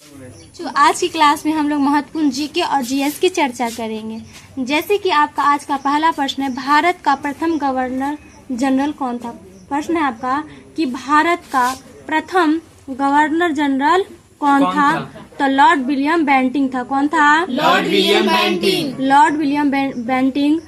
तो आज की क्लास में हम लोग महत्वपूर्ण जीके और जीएस की चर्चा करेंगे। जैसे कि आपका आज का पहला प्रश्न है, भारत का प्रथम गवर्नर जनरल कौन था। प्रश्न है आपका कि भारत का प्रथम गवर्नर जनरल कौन था। तो लॉर्ड विलियम बेंटिंग था। कौन था? Lord William Bentinck. Lord William Bentinck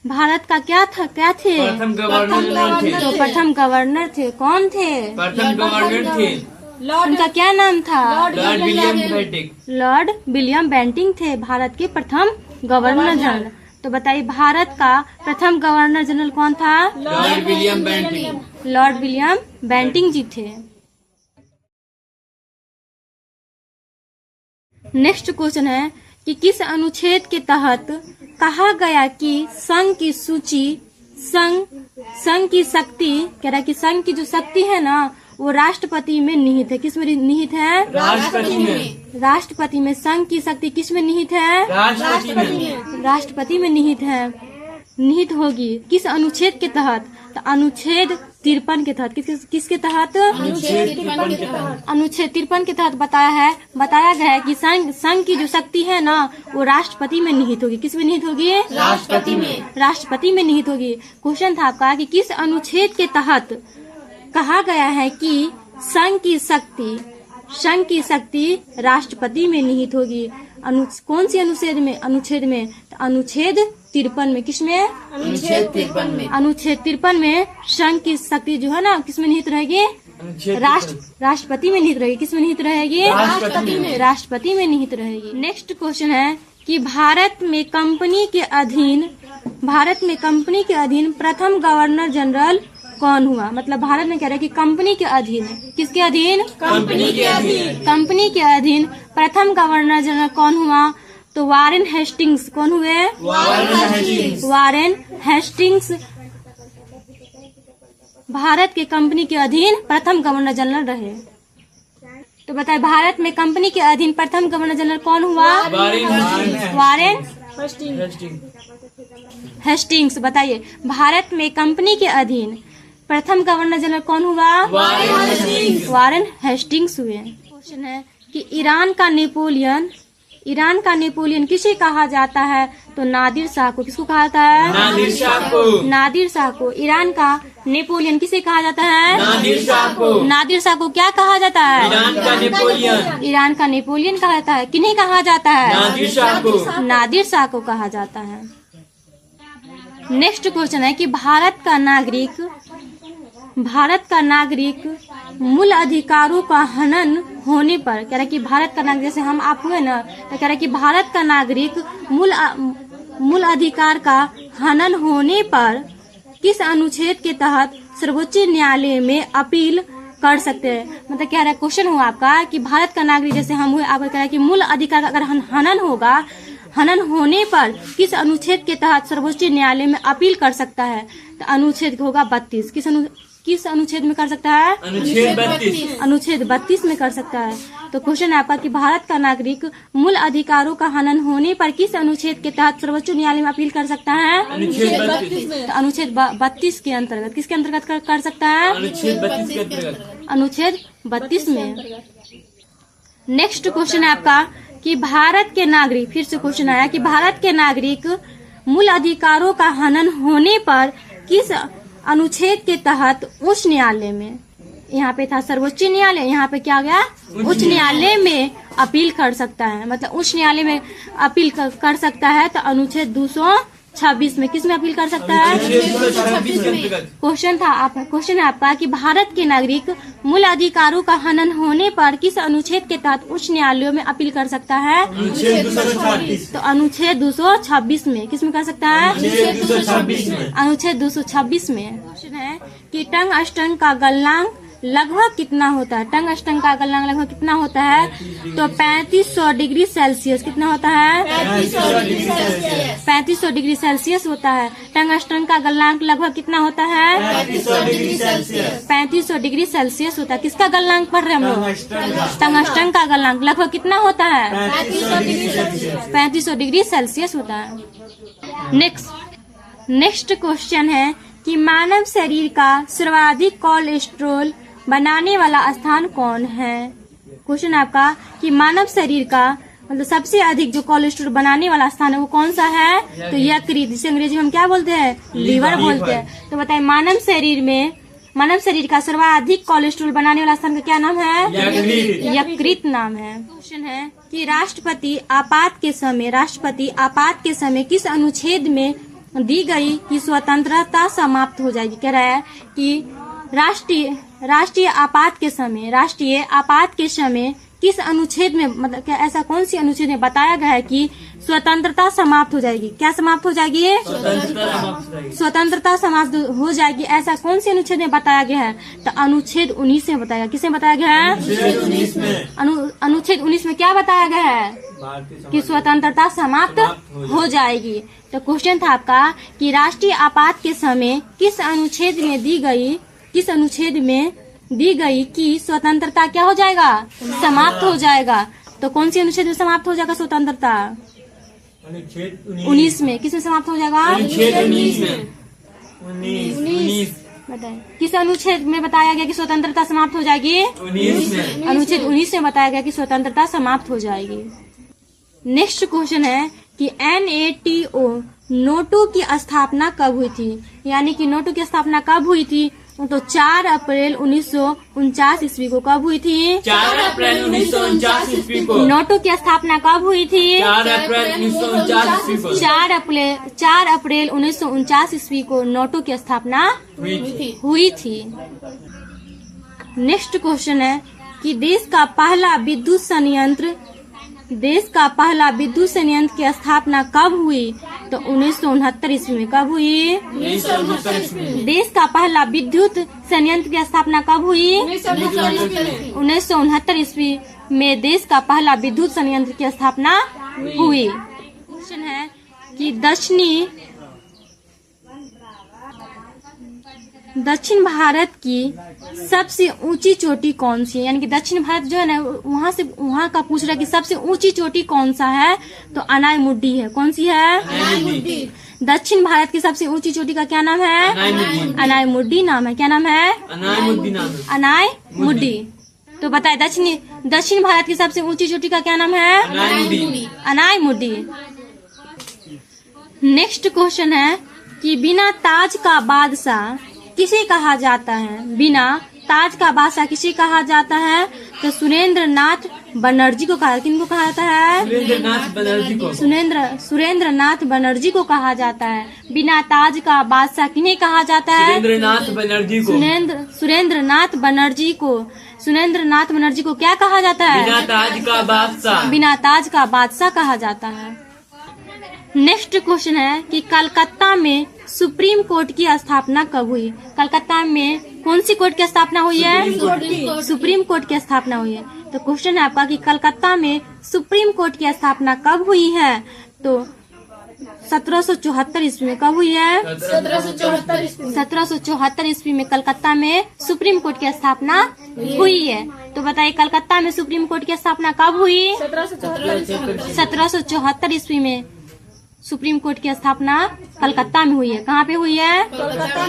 Bharat का क्या थे? प्रथम गवर्नर थे। तो प्रथम गवर्नर थे। कौन थे? प्रथम गवर्नर थे। उनका क्या नाम था? Lord William Bentinck. Lord William Bentinck थे भारत के प्रथम गवर्नर जनरल। तो बताइए भारत का प्रथम गवर्नर जनरल कौन था? Lord William Bentinck. Lord William Bentinck ji थे। नेक्स्ट क्वेश्चन है कि किस अनुच्छेद के तहत कहा गया कि संघ की सूची संघ की शक्ति कह रहा है कि संघ की जो शक्ति है ना वो राष्ट्रपति में निहित है। किस में निहित है? राष्ट्रपति में। राष्ट्रपति में संघ की शक्ति किस में निहित है? राष्ट्रपति में। राष्ट्रपति में निहित है। निहित होगी किस अनुच्छेद के तहत? तो अनुच्छेद 53 के तहत। किसके तहत? अनुच्छेद 53 के तहत। अनुच्छेद 53 के तहत बताया गया है कि संघ की जो शक्ति है ना वो राष्ट्रपति में निहित होगी। किस में निहित होगी? राष्ट्रपति में। राष्ट्रपति में निहित होगी। क्वेश्चन था आपका कि किस अनुच्छेद के तहत कहा गया है कि संघ की शक्ति राष्ट्रपति में निहित होगी। कौन सी अनुच्छेद में? तो अनुच्छेद 53 में। किसमें? अनुच्छेद 53 में। अनुच्छेद 53 में संघ की शक्ति जो है ना किसमें निहित रहेगी? राष्ट्रपति में निहित रहेगी। किसमें निहित रहेगी? राष्ट्रपति में। राष्ट्रपति में निहित रहेगी। नेक्स्ट क्वेश्चन है कि भारत में कंपनी के अधीन प्रथम गवर्नर जनरल कौन हुआ। मतलब भारत में कह रहा है कि कंपनी के अधीन। किसके अधीन? कंपनी के अधीन। कंपनी के अधीन प्रथम गवर्नर जनरल कौन हुआ? तो वारेन हेस्टिंग्स। कौन हुए? वारेन हेस्टिंग्स भारत के कंपनी के अधीन प्रथम गवर्नर जनरल रहे। तो बताए भारत में कंपनी के अधीन प्रथम गवर्नर जनरल कौन हुआ? Warren Hastings. बताइए भारत में कंपनी के अधीन प्रथम गवर्नर जनरल कौन हुआ? वारेन हेस्टिंग्स हुए। क्वेश्चन है कि ईरान का नेपोलियन किसे कहा जाता है? तो नादिर शाह को। किसको कहा जाता है? नादिर शाह को। ईरान का नेपोलियन किसे कहा जाता है? नादिर शाह को क्या कहा जाता है? ईरान का नेपोलियन कहा जाता है। किन्हें कहा जाता है? नादिर शाह को कहा जाता है। नेक्स्ट क्वेश्चन है कि भारत का नागरिक मूल अधिकारों का हनन होने पर कह रहा है कि भारत का नागरिक जैसे हम आप हुए ना तो कह रहा है कि भारत का नागरिक मूल अधिकार का हनन होने पर किस अनुच्छेद के तहत सर्वोच्च न्यायालय में अपील कर सकते हैं। मतलब क्या रहा क्वेश्चन हुआ आपका कि भारत का नागरिक जैसे हम हुए आपका कह रहा है कि मूल अधिकार का अगर हनन होने पर किस अनुच्छेद के तहत सर्वोच्च न्यायालय में अपील कर सकता है। तो अनुच्छेद होगा 32। किस अनुच्छेद में कर सकता है? अनुच्छेद 32 में कर सकता है। तो क्वेश्चन है आपका कि भारत का नागरिक मूल अधिकारों का हनन होने पर किस अनुच्छेद के तहत सर्वोच्च न्यायालय में अपील कर सकता है? तो अनुच्छेद 32 के अंतर्गत। किसके अंतर्गत कर सकता है? अनुच्छेद 32 में। नेक्स्ट क्वेश्चन है आपका कि भारत के नागरिक, फिर से क्वेश्चन आया कि भारत के नागरिक मूल अधिकारों का हनन होने पर किस अनुच्छेद के तहत उच्च न्यायालय में, यहाँ पे था सर्वोच्च न्यायालय, यहाँ पे क्या गया? उच्च न्यायालय में अपील कर सकता है। मतलब उच्च न्यायालय में अपील कर सकता है। तो अनुच्छेद 226 में। किस में अपील कर सकता है? क्वेश्चन है आपका कि भारत के नागरिक मूल अधिकारों का हनन होने पर किस अनुच्छेद के तहत उच्च न्यायालयों में अपील कर सकता है? तो अनुच्छेद 226 में। किस में कर सकता है? अनुच्छेद 226 में। क्वेश्चन है कि टंगस्टन का गलनांक लगभग कितना होता है? टंगस्टन का गलनांक लगभग कितना होता है? तो 3500 डिग्री सेल्सियस। कितना होता है? 3500 डिग्री सेल्सियस होता है। टंगस्टन का गलनांक लगभग कितना होता है? 3500 डिग्री सेल्सियस होता है। किसका गलनांक पढ़ रहे हैं हम लोग? टंगस्टन का गलनांक लगभग कितना होता है? 3500 डिग्री सेल्सियस होता है। नेक्स्ट क्वेश्चन है कि मानव शरीर का सर्वाधिक कोलेस्ट्रॉल बनाने वाला स्थान कौन है? क्वेश्चन है आपका कि मानव शरीर का मतलब सबसे अधिक जो कोलेस्ट्रॉल बनाने वाला स्थान है वो कौन सा है? तो यकृत, जिसे अंग्रेजी में हम क्या बोलते हैं? लीवर बोलते हैं। तो बताइए मानव शरीर का सर्वाधिक कोलेस्ट्रॉल बनाने वाला स्थान का क्या नाम है? यकृत नाम है। क्वेश्चन है कि राष्ट्रपति आपात के समय किस अनुच्छेद में दी गई कि स्वतंत्रता समाप्त हो जाएगी? कह रहा है कि राष्ट्रीय आपात के समय किस अनुच्छेद में, मतलब क्या ऐसा कौन सी अनुच्छेद में बताया गया है कि स्वतंत्रता समाप्त हो जाएगी? क्या समाप्त हो जाएगी? स्वतंत्रता समाप्त हो जाएगी। ऐसा कौन सी अनुच्छेद में बताया गया है? तो अनुच्छेद 19 में बताया। किसे बताया गया है? अनुच्छेद 19 में क्या बताया गया है? कि स्वतंत्रता समाप्त हो जाएगी। तो क्वेश्चन था आपका कि राष्ट्रीय आपात के समय किस अनुच्छेद में दी गई कि स्वतंत्रता क्या हो जाएगा? समाप्त हो जाएगा। तो कौन सी अनुच्छेद में समाप्त हो जाएगा स्वतंत्रता? 19 में। किस में समाप्त हो जाएगा? 19 बताइए। किस अनुच्छेद में बताया गया कि स्वतंत्रता समाप्त हो जाएगी? 19 में। अनुच्छेद 19 में बताया gया कि स्वतंत्रता समाप्त हो जाएगी। नेक्स्ट क्वेश्चन है कि NATO नोटो की स्थापना कब हुई थी? यानी कि नोटो की स्थापना कब हुई थी? तो 4 अप्रैल 1949 ईस्वी को कब हुई थी? 4 अप्रैल 1949 ईस्वी को। नोटो की स्थापना कब हुई थी? 4 अप्रैल 1949 ईस्वी को। 4 अप्रैल 1949 ईस्वी को नोटो की स्थापना हुई थी। नेक्स्ट क्वेश्चन है कि देश का पहला विद्युत संयंत्र की स्थापना कब हुई? तो 1969 ईस्वी में। कब हुई? 1969 देश का पहला विद्युत संयंत्र की स्थापना कब हुई? 1969 ईस्वी में देश का पहला विद्युत संयंत्र की स्थापना हुई। क्वेश्चन है कि दक्षिण भारत की सबसे ऊंची चोटी कौन सी है? यानी कि दक्षिण भारत जो है ना वहाँ का पूछ रहा है कि सबसे ऊंची चोटी कौन सा है? तो अनायमुड्डी है। कौन सी है? दक्षिण भारत की सबसे ऊंची चोटी का क्या नाम है? अनायमुड्डी नाम है। क्या नाम है? अनायमुड्डी। तो बताए दक्षिण भारत की सबसे ऊंची चोटी का क्या नाम है? अनायमुड्डी। नेक्स्ट क्वेश्चन है कि बिना ताज का बादशाह किसे कहा जाता है? बिना ताज का बादशाह किसे कहा जाता है? तो सुरेंद्र नाथ बनर्जी को कहा। किनको कहा जाता है? सुरेंद्र नाथ बनर्जी को कहा जाता है। बिना ताज का बादशाह किन्हें कहा जाता है? सुरेंद्र नाथ बनर्जी को क्या कहा जाता है? बिना ताज का बादशाह कहा जाता है। नेक्स्ट क्वेश्चन है कि कलकत्ता में सुप्रीम कोर्ट की स्थापना कब हुई? कलकत्ता में कौन सी कोर्ट की स्थापना हुई है? सुप्रीम कोर्ट की स्थापना हुई है। तो क्वेश्चन है आपका कि कलकत्ता में सुप्रीम कोर्ट की स्थापना कब हुई है? तो 1774 ईस्वी में। कब हुई है? 1774 ईस्वी में कलकत्ता में सुप्रीम कोर्ट की स्थापना हुई है। तो बताइए कलकत्ता में सुप्रीम कोर्ट की स्थापना कब हुई? 1774 ईस्वी में सुप्रीम कोर्ट की स्थापना कलकत्ता में हुई है। कहाँ पे हुई है? कलकत्ता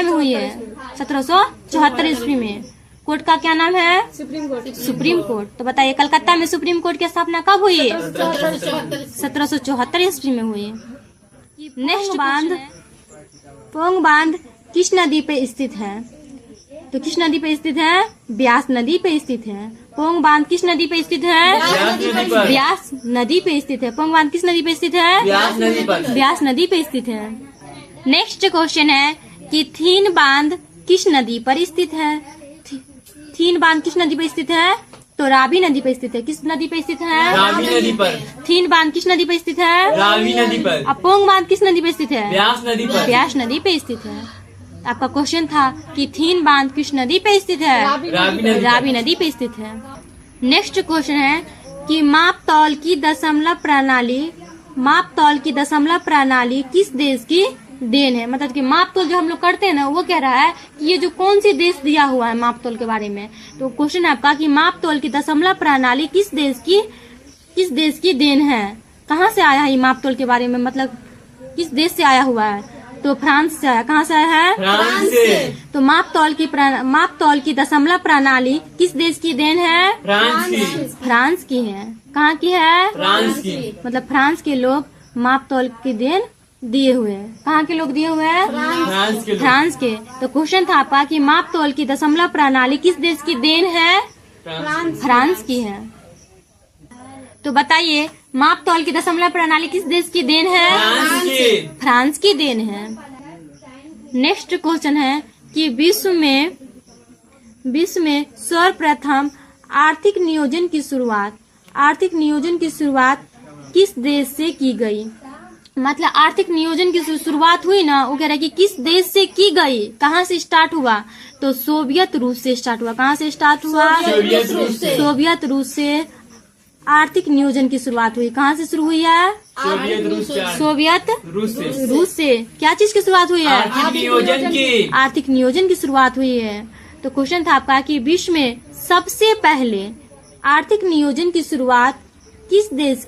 में हुई है 1774 ईस्वी में। कोर्ट का क्या नाम है? Supreme court. तो बताइए कलकत्ता में सुप्रीम कोर्ट की स्थापना कब हुई? 1774 ईस्वी में हुई। नेक्स्ट पोंग बांध किस नदी पे स्थित है? तो किस नदी पे स्थित है? ब्यास नदी पे स्थित है। पोंग बांध किस नदी पे स्थित है? ब्यास नदी पे स्थित है। पोंग बांध किस नदी पे स्थित है? ब्यास नदी पे स्थित है। नेक्स्ट क्वेश्चन है कि थीन बांध किस नदी पर स्थित है? थीन बांध किस नदी पर स्थित है? तो रावी नदी पर स्थित है। किस नदी पर स्थित है? रावी नदी पर। थीन बांध किस नदी पर स्थित है? रावी नदी पर। अब पोंग बांध किस नदी पर स्थित है? ब्यास नदी पर। ब्यास नदी पे स्थित है। आपका क्वेश्चन था कि थीन बांध किस नदी पे स्थित है? रावी नदी पे स्थित है। नेक्स्ट क्वेश्चन है कि माप तौल की दशमलव प्रणाली किस देश की देन है? मतलब कि माप तोल जो हम लोग करते हैं ना वो कह रहा है कि ये जो कौन सी देश दिया हुआ है माप तोल के बारे में। तो क्वेश्चन है आपका कि माप तोल की दशमलव प्रणाली किस देश की देन है? कहाँ से आया है ये माप तोल के बारे में, मतलब किस देश से आया हुआ है? तो तो फ्रांस से आया। कहाँ से आया है? फ्रांस से। तो माप तौल की दशमलव प्रणाली किस देश की देन है? फ्रांस की। फ्रांस की है। कहाँ की है? फ्रांस की। मतलब फ्रांस के लोग माप तौल की देन दिए हुए हैं। कहाँ के लोग दिए हुए हैं? फ्रांस के लोग। फ्रांस के। तो क्वेश्चन था आपका कि माप तौल की दशमलव प्रणाली किस देश की देन है? फ्रांस की है। तो बताइए माप तौल की दशमलव प्रणाली किस देश की देन है? फ्रांस की। फ्रांस की देन है। नेक्स्ट क्वेश्चन है कि विश्व में सर्वप्रथम आर्थिक नियोजन की शुरुआत किस देश से की गई? मतलब आर्थिक नियोजन की शुरुआत हुई ना, वो कह रहा है कि किस देश से की गई, कहाँ से स्टार्ट हुआ? तो सोवियत रूस से स्टार्ट हुआ। कहाँ से स्टार्ट हुआ? सोवियत रूस से। सोवियत रूस से आर्थिक नियोजन की शुरुआत हुई। कहाँ से शुरू हुई है? सोवियत रूस से। सोवियत रूस से। रूस से क्या चीज की शुरुआत हुई है? आर्थिक नियोजन की। आर्थिक नियोजन की शुरुआत हुई है। तो क्वेश्चन था आपका कि विश्व में सबसे पहले आर्थिक नियोजन की शुरुआत किस देश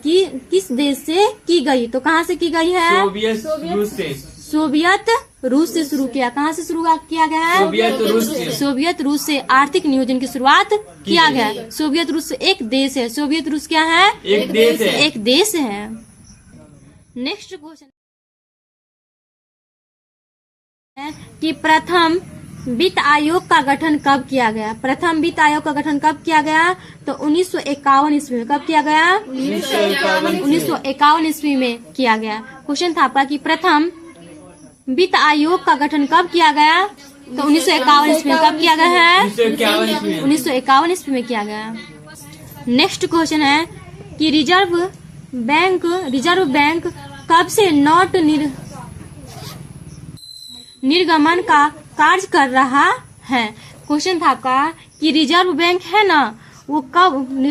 से की गई? तो कहाँ से की गई है? सोवियत रूस से। सोवियत रूस से शुरू किया। कहाँ से शुरू किया गया है? सोवियत रूस से। सोवियत रूस से आर्थिक नियोजन की शुरुआत किया गया है। सोवियत रूस एक देश है। सोवियत रूस क्या है? एक देश है। एक देश है। नेक्स्ट क्वेश्चन है कि प्रथम वित्त आयोग का गठन कब किया गया? प्रथम वित्त आयोग का गठन कब किया गया? तो 1951 ईस्वी में। कब किया गया? 1951 ईस्वी में किया गया। क्वेश्चन था आपका कि प्रथम वित्त आयोग का गठन कब किया गया? तो 1951 ईस्वी में। कब किया गया है? 1951 ईस्वी में किया गया। नेक्स्ट क्वेश्चन है कि रिजर्व बैंक कब से नोट निर्गमन का कार्य कर रहा है? क्वेश्चन था आपका कि रिजर्व बैंक है ना, वो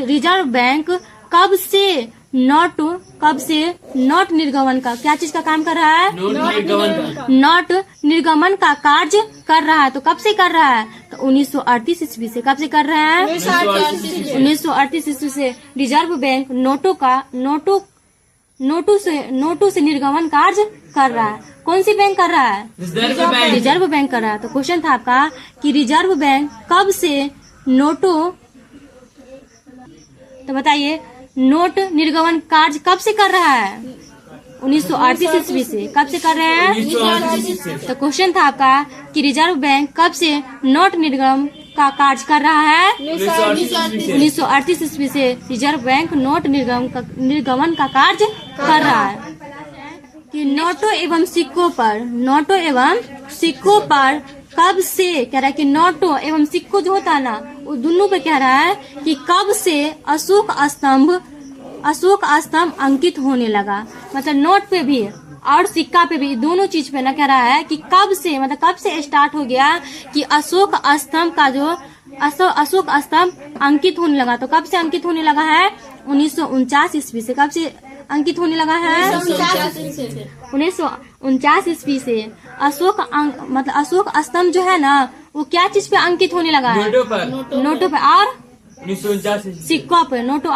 रिजर्व बैंक कब से नोट निर्गमन का क्या चीज का काम कर रहा है? नोट निर्गमन का कार्य कर रहा है। तो कब से कर रहा है? तो 1938 ईस्वी से। कब से कर रहा है? 1938 ईस्वी से रिजर्व बैंक नोटों से निर्गमन कार्य कर रहा है। कौन सी बैंक कर रहा है? रिजर्व बैंक कर रहा है। तो क्वेश्चन था आपका कि रिजर्व बैंक कब से तो बताइए नोट निर्गमन कार्य कब से कर रहा है? 1938 ईस्वी से। कब से कर रहे हैं? 1938 से। तो क्वेश्चन था आपका कि रिजर्व बैंक कब से नोट निर्गमन का कार्य कर रहा है? 1938 ईस्वी से रिजर्व बैंक नोट निर्गमन का कार्य कर रहा है। कि नोटों एवं सिक्कों पर कब से कह रहा है कि नोटों एवं सिक्कों जो होता है ना, वो दोनों पे कह रहा है कि कब से अशोक स्तंभ अंकित होने लगा। मतलब नोट पे भी और सिक्का पे भी, दोनों चीज पे ना कह रहा है कि कब से, मतलब कब से स्टार्ट हो गया कि अशोक स्तंभ अंकित होने लगा। तो कब से अंकित होने लगा है? 1949 ईस्वी से। कब से अंकित होने लगा है? 1949 ईस्वी से। अशोक स्तंभ जो है ना, वो क्या चीज पे अंकित होने लगा है? नोटों पे और 1949 सिक्कों पे। नोटों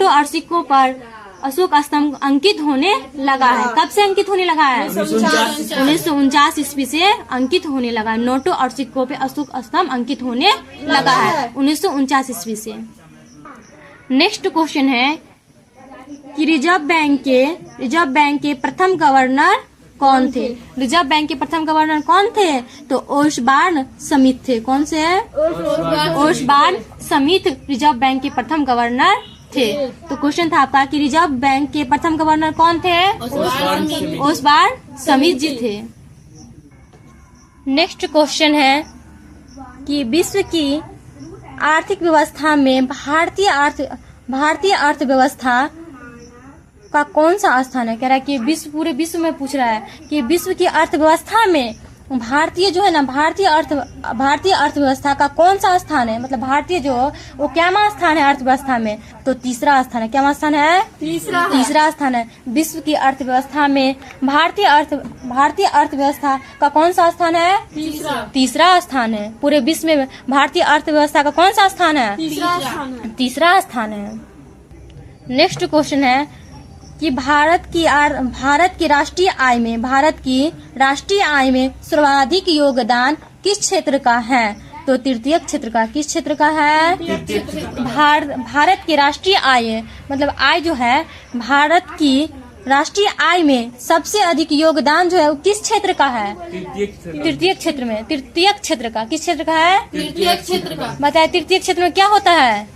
और सिक्कों पर अशोक स्तंभ अंकित होने लगा है। कब से अंकित होने लगा है? 1949 ईस्वी से अंकित होने लगा है। नोटों और सिक्कों पे अशोक स्तंभ अंकित होने लगा है 1949 ईस्वी से। नेक्स्ट क्वेश्चन है कि रिजर्व बैंक के प्रथम गवर्नर कौन थे? रिजर्व बैंक के प्रथम गवर्नर कौन थे? तो ओसबॉर्न स्मिथ थे। कौन से है? ओसबॉर्न स्मिथ रिजर्व बैंक के प्रथम गवर्नर थे। तो क्वेश्चन था आपका कि रिजर्व बैंक के प्रथम गवर्नर कौन थे? ओसबॉर्न स्मिथ जी थे। नेक्स्ट क्वेश्चन है कि विश्व की आर्थिक व्यवस्था में भारतीय अर्थव्यवस्था का कौन सा स्थान है? कह रहा है कि पूरे विश्व में पूछ रहा है कि विश्व की अर्थव्यवस्था में भारतीय अर्थव्यवस्था का कौन सा स्थान है? मतलब भारतीय जो वो क्या स्थान है अर्थव्यवस्था में? तो तीसरा स्थान है। क्या स्थान है? तीसरा स्थान है। विश्व की अर्थव्यवस्था में भारतीय अर्थव्यवस्था का कौन सा स्थान है? तीसरा स्थान है। पूरे विश्व में भारतीय अर्थव्यवस्था का कौन सा स्थान है? तीसरा स्थान है। नेक्स्ट क्वेश्चन है कि भारत की राष्ट्रीय आय में सर्वाधिक योगदान किस क्षेत्र का है? तो तृतीय क्षेत्र का। किस क्षेत्र का है? भारत की राष्ट्रीय आय मतलब आय जो है, भारत की राष्ट्रीय आय में सबसे अधिक योगदान जो है वो किस क्षेत्र का है? तृतीय क्षेत्र में। तृतीय क्षेत्र का। किस क्षेत्र का है? तृतीय क्षेत्र का। बताए तृतीय क्षेत्र में क्या होता है?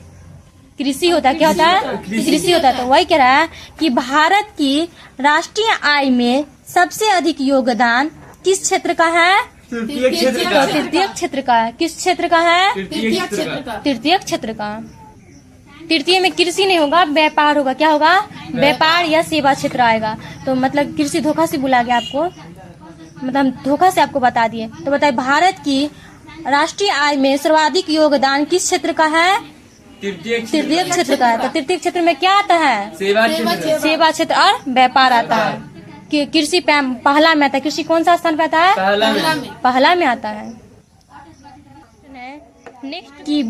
कृषि होता है। क्या होता है? कृषि होता है। तो वही कह रहा है कि भारत की राष्ट्रीय आय में सबसे अधिक योगदान किस क्षेत्र का है? तृतीय क्षेत्र तो का। तृतीय क्षेत्र का है। किस क्षेत्र का है? तृतीय क्षेत्र का। तृतीय क्षेत्र का। तृतीय में कृषि नहीं होगा, व्यापार होगा। क्या होगा? व्यापार या सेवा क्षेत्र आएगा। तो मतलब कृषि धोखा से बुला गया आपको, मतलब हम धोखा से आपको बता दिए। तो बताइए भारत की राष्ट्रीय आय में सर्वाधिक योगदान किस क्षेत्र का है? तृतीय तृतीय क्षेत्र का है। तो तृतीय क्षेत्र में क्या आता है? सेवा क्षेत्र। सेवा क्षेत्र और व्यापार आता है। कि कृषि पहला में आता है। कृषि कौन सा स्थान पे आता है? पहला में आता है। नेक्स्ट की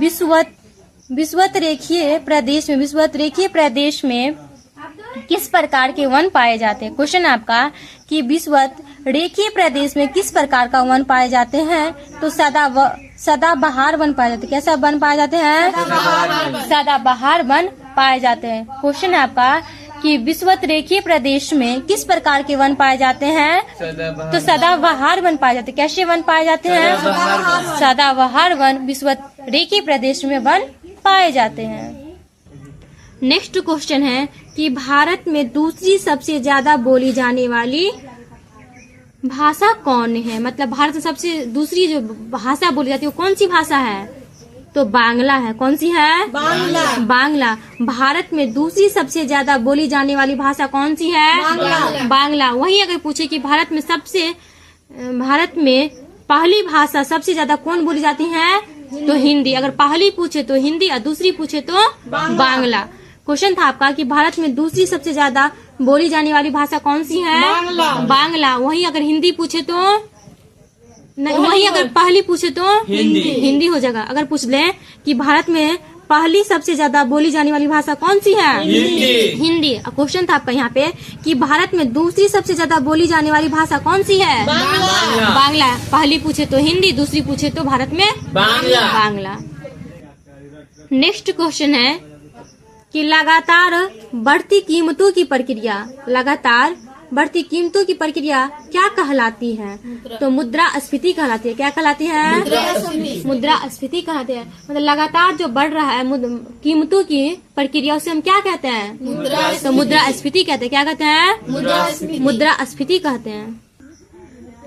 विषुवत रेखीय प्रदेश में किस प्रकार के वन पाए जाते हैं? क्वेश्चन है आपका कि विषुवत रेखीय प्रदेश में किस प्रकार का वन पाए जाते हैं? तो सदाबहार वन पाए जाते हैं। कैसा वन पाए जाते हैं? सदाबहार वन पाए जाते हैं। क्वेश्चन है आपका कि विषुवत रेखीय प्रदेश में किस प्रकार के वन पाए जाते हैं? तो सदाबहार वन पाए जाते हैं। कैसे वन पाए जाते हैं? सदाबहार वन विषुवत रेखीय प्रदेश में वन पाए जाते हैं। नेक्स्ट क्वेश्चन है कि भारत में दूसरी सबसे ज्यादा बोली जाने वाली भाषा कौन है? मतलब भारत में सबसे दूसरी जो भाषा बोली जाती है वो कौन सी भाषा है? तो बांग्ला है। कौन सी है? बांग्ला। भारत में दूसरी सबसे ज्यादा बोली जाने वाली भाषा कौन सी है? बांग्ला। वही अगर पूछे कि भारत में पहली भाषा सबसे ज्यादा कौन बोली जाती है? तो हिंदी। अगर पहली पूछे तो हिंदी और दूसरी पूछे तो बांग्ला। क्वेश्चन था आपका कि भारत में दूसरी सबसे ज्यादा बोली जाने वाली भाषा कौन सी है? बांग्ला। वही अगर हिंदी पूछे तो वही अगर पहली पूछे तो हिंदी हो जाएगा। अगर पूछ ले कि भारत में पहली सबसे ज्यादा बोली जाने वाली भाषा कौन सी है? हिंदी। क्वेश्चन था आपका यहाँ पे कि भारत में दूसरी सबसे ज्यादा बोली जाने वाली भाषा कौन सी है? बांग्ला। पहली पूछे तो हिंदी, दूसरी पूछे तो भारत में बांग्ला। नेक्स्ट क्वेश्चन है कि लगातार बढ़ती कीमतों की प्रक्रिया क्या कहलाती है? तो मुद्रास्फीति कहलाती है। क्या कहलाती है? मुद्रास्फीति कहलाती है। मतलब लगातार जो बढ़ रहा है कीमतों की प्रक्रिया, उसे हम क्या कहते हैं? तो मुद्रास्फीति कहते हैं। क्या कहते हैं? मुद्रास्फीति कहते हैं।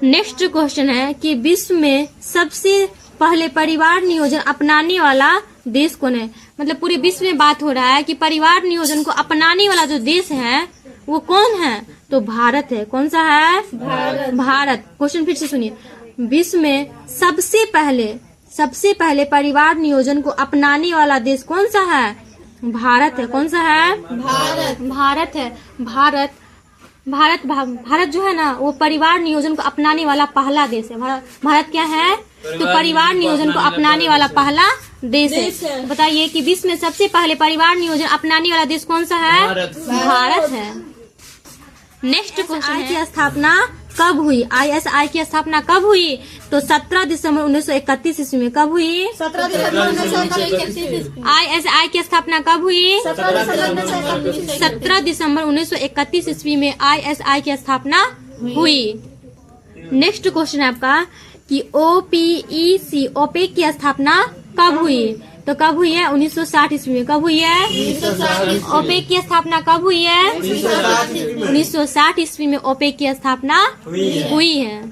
नेक्स्ट क्वेश्चन है कि विश्व में सबसे पहले परिवार नियोजन अपनाने वाला देश कौन है? मतलब पूरे विश्व में बात हो रहा है कि परिवार नियोजन को अपनाने वाला जो देश है वो कौन है? तो भारत है। कौन सा है? भारत। क्वेश्चन फिर से सुनिए। विश्व में सबसे पहले परिवार नियोजन को अपनाने वाला देश कौन सा है? भारत है। कौन सा है? भारत है। भारत जो है ना वो परिवार नियोजन को अपनाने वाला पहला देश है। भारत क्या है? तो परिवार नियोजन को अपनाने वाला पहला देश है। बताइए कि विश्व में सबसे पहले परिवार नियोजन अपनाने वाला देश कौन सा है? भारत है। नेक्स्ट क्वेश्चन है की स्थापना कब हुई? ISI की स्थापना कब हुई? तो 17 दिसंबर 1931 ईस्वी में। कब हुई? 17 दिसंबर 1931। ISI की स्थापना कब हुई? 17 दिसंबर 1931 ईस्वी में ISI की स्थापना हुई। नेक्स्ट क्वेश्चन है आपका कि OPEC की स्थापना कब हुई? तो कब हुई है? 1960 ईस्वी में। कब हुई है? ओपेक की स्थापना कब हुई है? 1960 ईस्वी में ओपेक की स्थापना हुई है।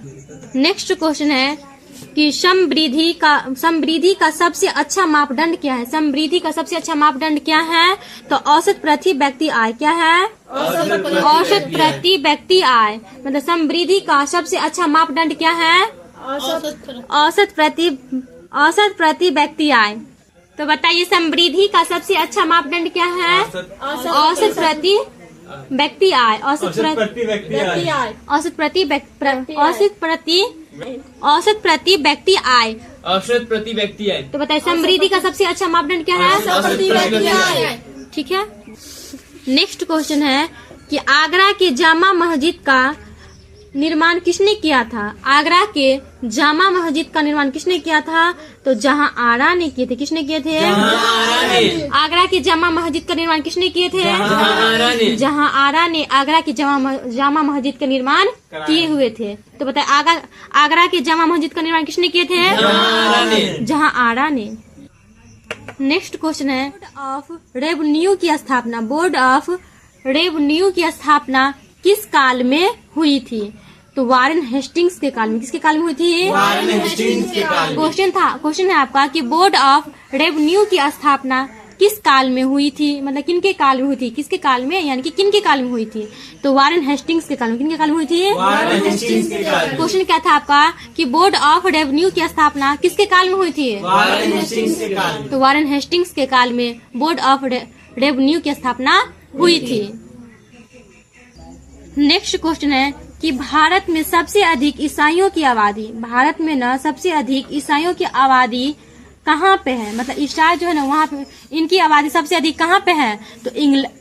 नेक्स्ट क्वेश्चन है कि समृद्धि का सबसे अच्छा मापदंड क्या है? समृद्धि का सबसे अच्छा मापदंड क्या है? तो औसत प्रति व्यक्ति आय। क्या है? औसत प्रति व्यक्ति आय। मतलब समृद्धि का सबसे अच्छा मापदंड क्या है? औसत प्रति व्यक्ति आय। तो बताइए समृद्धि का सबसे अच्छा मापदंड क्या है? औसत प्रति व्यक्ति आय। औसत प्रति व्यक्ति आय। तो बताइए समृद्धि का सबसे अच्छा मापदंड क्या है? ठीक है। नेक्स्ट क्वेश्चन है कि आगरा के जामा मस्जिद का निर्माण किसने किया था? आगरा के जामा मस्जिद का निर्माण किसने किया था? तो जहां आरा ने किए थे। किसने किए थे? आगरा के जामा मस्जिद का निर्माण किसने किए थे? जहां आरा ने आगरा की जामा मस्जिद का निर्माण किए हुए थे। तो बताए आगरा के जामा मस्जिद का निर्माण किसने किए थे? जहां आरा ने। नेक्स्ट क्वेश्चन है, बोर्ड ऑफ रेवेन्यू की स्थापना, बोर्ड ऑफ रेवेन्यू की स्थापना किस काल में हुई थी? तो वारेन हेस्टिंग्स के काल में। किसके काल में हुई थी? वारेन हेस्टिंग्स के काल में। क्वेश्चन है आपका कि बोर्ड ऑफ रेवेन्यू की स्थापना किस काल में हुई थी, मतलब किनके काल में हुई थी? किसके काल में, यानी कि किनके काल में हुई थी? तो वारेन हेस्टिंग्स के काल में। किनके काल में हुई थी? वारेन हेस्टिंग्स के काल में। क्वेश्चन क्या था आपका कि बोर्ड ऑफ रेवेन्यू की स्थापना किसके काल में हुई थी? वारेन हेस्टिंग्स के काल में। तो वारेन हेस्टिंग्स के काल में बोर्ड ऑफ रेवेन्यू की स्थापना हुई थी। नेक्स्ट क्वेश्चन है कि भारत में सबसे अधिक ईसाइयों की आबादी, भारत में ना सबसे अधिक ईसाइयों की आबादी कहाँ पे है? मतलब ईसाई जो है ना वहाँ पे इनकी आबादी सबसे अधिक कहाँ पे है? तो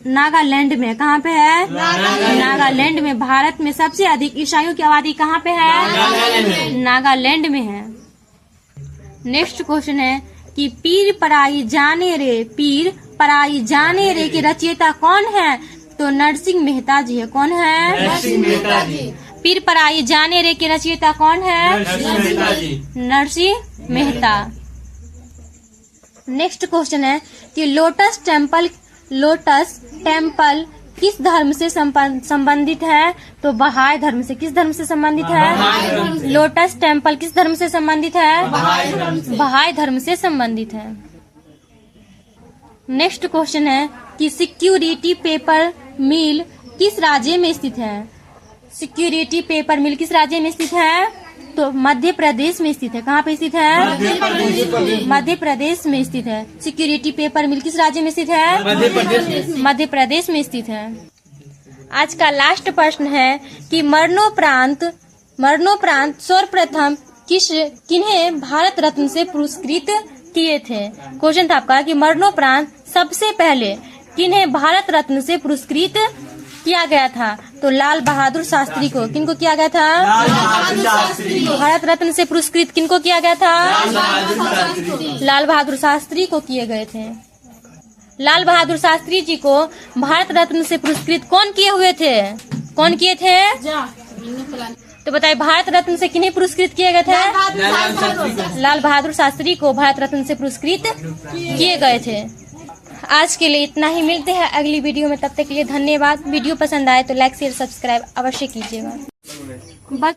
नागालैंड में। कहाँ पे है? नागालैंड में। भारत में सबसे अधिक ईसाइयों की आबादी कहाँ पे है? नागालैंड में है। नेक्स्ट क्वेश्चन है कि पीर पराई जाने रे, पीर पराई जाने रे के रचयिता कौन है? तो नरसिंह मेहता जी है। कौन है? नरसिंह मेहता जी। पीर पराई जाने रे के रचयिता कौन है? नरसिंह मेहता जी। नरसिंह मेहता। नेक्स्ट क्वेश्चन है कि लोटस टेम्पल किस धर्म से संबंधित है? तो बहाई धर्म से। किस धर्म से संबंधित है? लोटस टेम्पल किस धर्म से संबंधित है? बहाई धर्म से संबंधित है। नेक्स्ट क्वेश्चन है कि सिक्योरिटी पेपर मिल किस राज्य में स्थित है? सिक्योरिटी पेपर मिल किस राज्य में स्थित है? तो मध्य प्रदेश में स्थित है। कहाँ पे स्थित है? मध्य प्रदेश में स्थित है। सिक्योरिटी पेपर मिल किस राज्य में स्थित है? मध्य प्रदेश में स्थित है। आज का लास्ट प्रश्न है कि मरणोपरांत सर्वप्रथम किन्हें भारत रत्न से पुरस्कृत किए थे? क्वेश्चन था आपका कि मरणोपरांत सबसे पहले किन्हें भारत रत्न से पुरस्कृत किया गया था? तो लाल बहादुर शास्त्री को। किनको किया गया था? भारत रत्न से पुरस्कृत किनको किया गया था? लाल बहादुर शास्त्री को किए गए थे। लाल बहादुर शास्त्री जी को भारत रत्न से पुरस्कृत कौन किए हुए थे? कौन किए थे? तो बताइए भारत रत्न से किन्हें पुरस्कृत किए गए थे? लाल बहादुर शास्त्री को भारत रत्न से पुरस्कृत किए गए थे। आज के लिए इतना ही। मिलते हैं अगली वीडियो में, तब तक के लिए धन्यवाद। वीडियो पसंद आए तो लाइक शेयर सब्सक्राइब अवश्य कीजिएगा।